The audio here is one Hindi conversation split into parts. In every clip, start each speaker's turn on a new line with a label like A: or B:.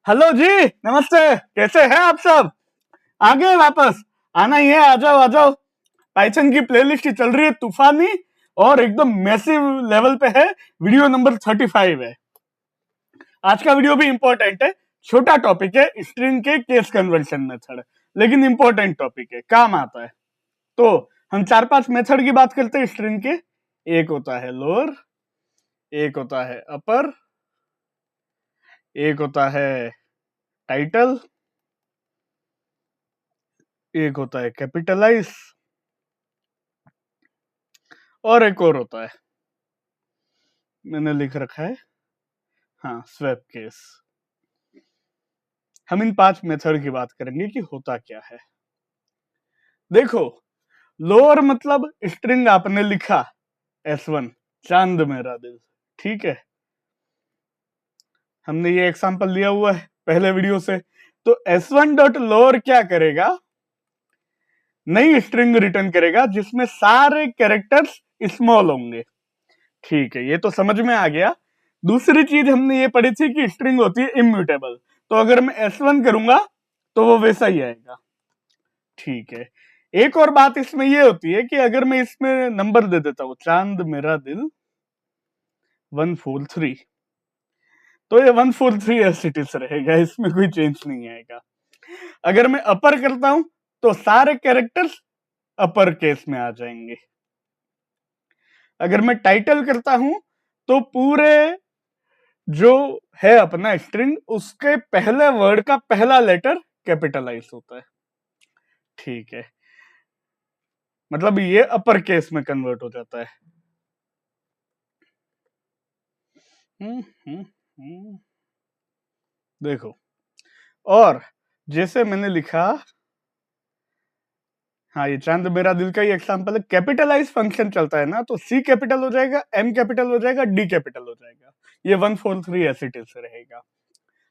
A: हेलो जी, नमस्ते। कैसे हैं आप सब? आ गए वापस? आना ही है, आ जाओ आ जाओ। पाइथन की प्लेलिस्ट चल रही है तूफानी और एकदम मैसिव लेवल पे है। वीडियो नंबर 35 है। आज का वीडियो भी इंपॉर्टेंट है। छोटा टॉपिक है, स्ट्रिंग के केस कन्वर्शन मेथड, लेकिन इंपॉर्टेंट टॉपिक है, काम आता है। तो हम 4-5 मेथड की बात करते हैं स्ट्रिंग के। एक होता है लोअर, एक होता है अपर, एक होता है टाइटल, एक होता है कैपिटलाइज, और एक और होता है, मैंने लिख रखा है, हाँ, स्वैप केस। हम इन 5 मेथड की बात करेंगे कि होता क्या है। देखो, लोअर मतलब स्ट्रिंग आपने लिखा S1, चांद मेरा दिल, ठीक है। हमने ये एग्जांपल लिया हुआ है पहले वीडियो से। तो S1 डॉट लोअर क्या करेगा? नई स्ट्रिंग रिटर्न करेगा जिसमें सारे कैरेक्टर्स स्मॉल होंगे, ठीक है। ये तो समझ में आ गया। दूसरी चीज हमने ये पढ़ी थी कि स्ट्रिंग होती है इम्यूटेबल। तो अगर मैं S1 करूंगा तो वो वैसा ही आएगा, ठीक है। एक और बात इसमें ये होती है कि अगर मैं इसमें नंबर दे देता हूं चांद मेरा दिल 143, तो ये 143 एस इट इज रहेगा, इसमें कोई चेंज नहीं आएगा। अगर मैं अपर करता हूं तो सारे कैरेक्टर्स अपर केस में आ जाएंगे। अगर मैं टाइटल करता हूं तो पूरे जो है अपना स्ट्रिंग, उसके पहले वर्ड का पहला लेटर कैपिटलाइज होता है, ठीक है। मतलब ये अपर केस में कन्वर्ट हो जाता है। देखो, और जैसे मैंने लिखा, हाँ, ये चांद मेरा दिल का ही एग्जांपल है। कैपिटलाइज फंक्शन चलता है ना, तो सी कैपिटल हो जाएगा, एम कैपिटल हो जाएगा, डी कैपिटल हो जाएगा। ये 143 ऐसे रहेगा।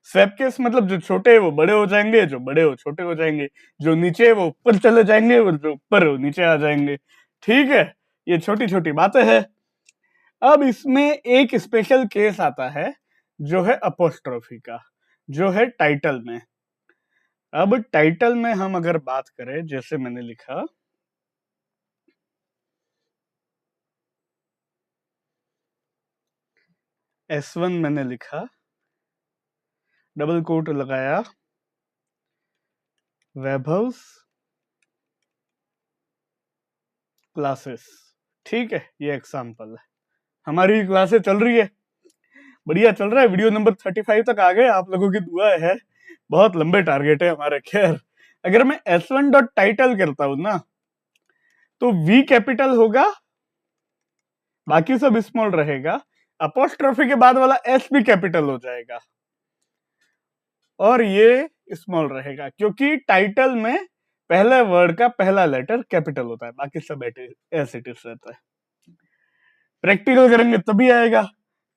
A: स्वैप केस मतलब जो छोटे है वो बड़े हो जाएंगे, जो बड़े हो छोटे हो जाएंगे, जो नीचे है वो ऊपर चले जाएंगे, और जो ऊपर है वो नीचे आ जाएंगे, ठीक है। ये छोटी छोटी बातें हैं। अब इसमें एक स्पेशल केस आता है जो है अपोस्ट्रोफी का, जो है टाइटल में। अब टाइटल में हम अगर बात करें, जैसे मैंने लिखा S1, मैंने लिखा, डबल कोट लगाया, वैभव क्लासेस, ठीक है। ये एग्जांपल है। हमारी क्लासेस चल रही है, बढ़िया चल रहा है। वीडियो नंबर 35 तक आ गए, आप लोगों की दुआ है। बहुत लंबे टारगेट है हमारे। खैर, अगर मैं S1 डॉट टाइटल करता हूं ना, तो V कैपिटल होगा, बाकी सब स्मॉल रहेगा। अपोस्ट्रोफी के बाद वाला S भी कैपिटल हो जाएगा, और ये स्मॉल रहेगा, क्योंकि टाइटल में पहले वर्ड का पहला लेटर कैपिटल होता है, बाकी सब एस इट इज रहता है। प्रैक्टिकल करेंगे तभी आएगा।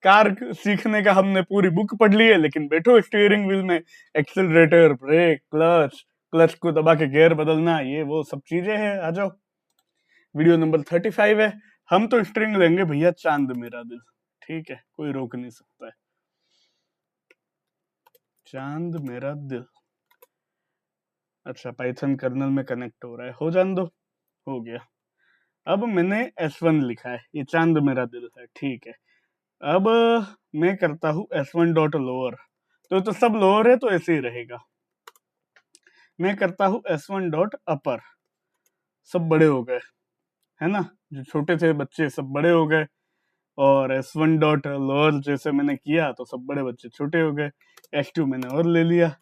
A: कार सीखने का हमने पूरी बुक पढ़ ली है, लेकिन बैठो स्टीयरिंग व्हील में, एक्सेलरेटर, ब्रेक, क्लच, क्लच को दबा के गियर बदलना, ये वो सब चीजें हैं। आ जाओ, वीडियो नंबर 35 है। हम तो स्ट्रिंग लेंगे भैया चांद मेरा दिल, ठीक है, कोई रोक नहीं सकता है। चांद मेरा दिल, अच्छा, पाइथन कर्नल में कनेक्ट हो रहा है, हो जान दो, हो गया। अब मैंने S1 लिखा है, ये चांद मेरा दिल है, ठीक है। अब मैं करता हूं S1 डॉट लोअर, तो सब लोअर है तो ऐसे ही रहेगा। मैं करता हूं S1 डॉट अपर, सब बड़े हो गए, है ना, जो छोटे थे बच्चे सब बड़े हो गए। और S1 डॉट लोअर जैसे मैंने किया तो सब बड़े बच्चे छोटे हो गए। S2 मैंने और ले लिया,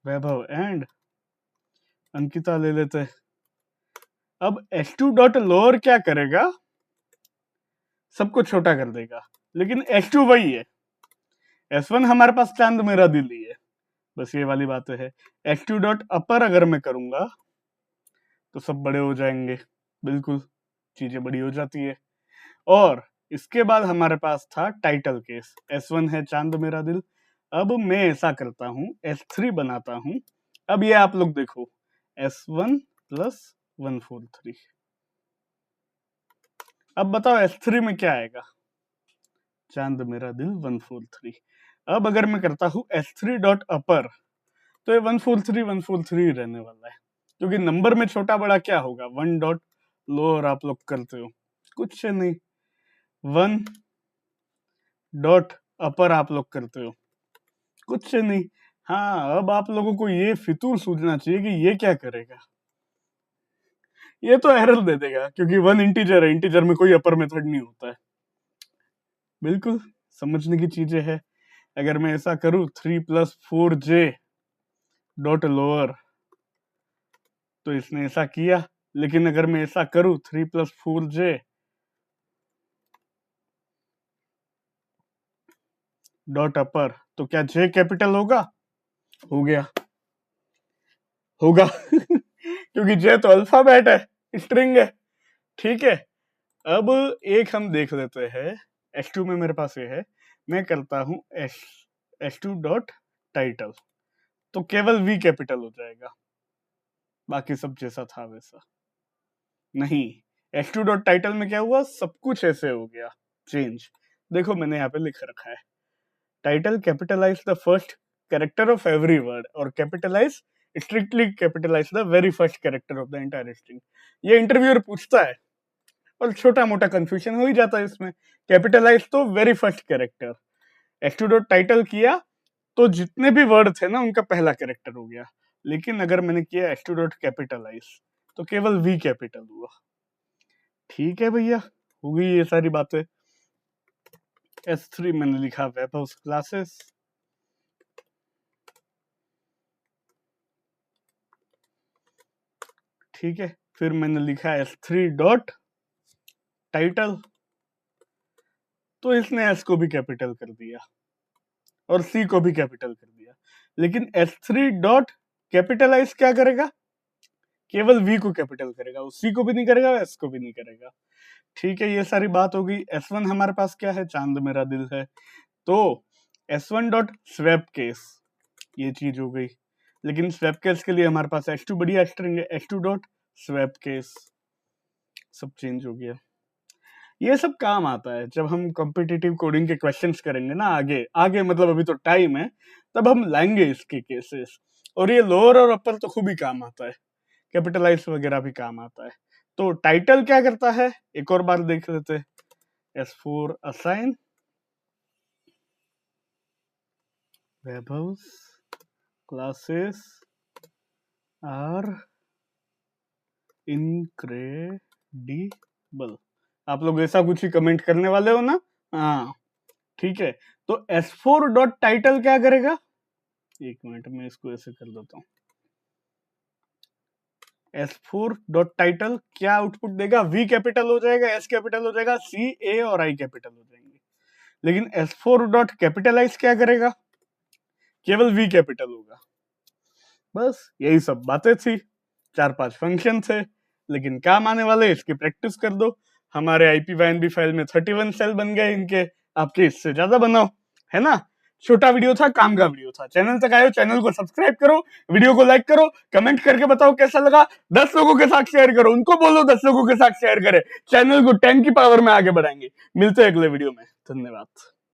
A: वैभव एंड अंकिता ले लेते। अब S2 डॉट लोअर क्या करेगा? सबको छोटा कर देगा, लेकिन S2 वही है। S1 हमारे पास चांद मेरा दिल ही है, बस ये वाली बात है। S2 डॉट अपर अगर मैं करूंगा तो सब बड़े हो जाएंगे, बिल्कुल चीजें बड़ी हो जाती है। और इसके बाद हमारे पास था टाइटल केस। S1 है चांद मेरा दिल। अब मैं ऐसा करता हूं, S3 बनाता हूं। अब ये आप लोग देखो, S1 प्लस 143, अब बताओ S3 में क्या आएगा? चांद मेरा दिल 143। अब अगर मैं करता हूं S3 डॉट अपर, तो ये 143 रहने वाला है, क्योंकि नंबर में छोटा बड़ा क्या होगा? 1 डॉट लोअर आप लोग करते हो, कुछ नहीं। 1 डॉट अपर आप लोग करते हो, कुछ नहीं। हाँ, अब आप लोगों को ये फितूर सूझना चाहिए कि ये क्या करेगा। ये तो एरर दे देगा, क्योंकि 1 इंटीजर है, इंटीजर में कोई अपर मेथड नहीं होता है। बिल्कुल समझने की चीजें है। अगर मैं ऐसा करूं 3 प्लस 4j डॉट लोअर, तो इसने ऐसा किया। लेकिन अगर मैं ऐसा करूं 3 प्लस 4j डॉट अपर, तो क्या j कैपिटल होगा? हो गया, होगा क्योंकि j तो अल्फाबेट है, स्ट्रिंग है। ठीक है, अब एक हम देख लेते हैं। S2 में मेरे पास ये है, मैं करता हूं S2 डॉट टाइटल, तो केवल V कैपिटल हो जाएगा, बाकी सब जैसा था वैसा नहीं। S2 डॉट टाइटल में क्या हुआ? सब कुछ ऐसे हो गया चेंज। देखो मैंने यहाँ पे लिख रखा है, title capitalise the first character of every word, और capitalise strictly capitalise the very first character of the entire string. ये इंटरव्यूअर पूछता है, और छोटा मोटा कंफ्यूजन हो ही जाता है इसमें। कैपिटलाइज तो very first character, S2 dot title किया तो जितने भी वर्ड थे ना उनका पहला कैरेक्टर हो गया। लेकिन अगर मैंने किया S2 डॉट कैपिटलाइज, तो केवल V कैपिटल हुआ। ठीक है भैया, हो गई ये सारी बातें। S3 मैंने लिखा वेब हाउस क्लासेस, ठीक है। फिर मैंने लिखा S3 डॉट टाइटल, तो इसने S को भी कैपिटल कर दिया और C को भी कैपिटल कर दिया। लेकिन S3 डॉट कैपिटलाइज क्या करेगा? केवल V को कैपिटल करेगा, वो C को भी नहीं करेगा, S को भी नहीं करेगा। ठीक है, ये सारी बात हो गई। S1 हमारे पास क्या है? चांद मेरा दिल है, तो S1 डॉट स्वैप केस, ये चीज हो गई। लेकिन स्वैप केस के लिए हमारे पास S2 बढ़िया स्ट्रिंग है, S2 डॉट स्वैप केस, सब चेंज हो गया। ये सब काम आता है जब हम कॉम्पिटिटिव कोडिंग के क्वेश्चंस करेंगे ना आगे आगे, मतलब अभी तो टाइम है, तब हम लाएंगे इसके केसेस। और ये लोअर और अपर तो खूब ही काम आता है, कैपिटलाइज वगैरह भी काम आता है। तो टाइटल क्या करता है, एक और बार देख लेते हैं। S4 assign web house classes are incredible. आप लोग ऐसा कुछ ही कमेंट करने वाले हो ना? हाँ ठीक है। तो S4 डॉट टाइटल क्या करेगा? एक मिनट में इसको ऐसे कर देता हूं। S4 डॉट टाइटल क्या आउटपुट देगा? V कैपिटल हो जाएगा, S कैपिटल हो जाएगा, C, A और I कैपिटल हो जाएंगे। लेकिन S4 डॉट कैपिटलाइज क्या करेगा? केवल V कैपिटल होगा। बस यही सब बातें थी, 4-5 फंक्शन थे, लेकिन काम आने वाले, इसकी प्रैक्टिस कर दो। हमारे IPYNB फाइल में 31 सेल बन गए इनके, आपके इससे ज्यादा बनाओ, है ना? छोटा वीडियो था, काम का वीडियो था। चैनल तक आए हो, चैनल को सब्सक्राइब करो, वीडियो को लाइक करो, कमेंट करके बताओ कैसा लगा। 10 लोगों के साथ शेयर करो, उनको बोलो 10 लोगों के साथ शेयर करें, चैनल को 10 की पावर में आगे बढ़ाएंगे। मिलते हैं अगले वीडियो में, धन्यवाद।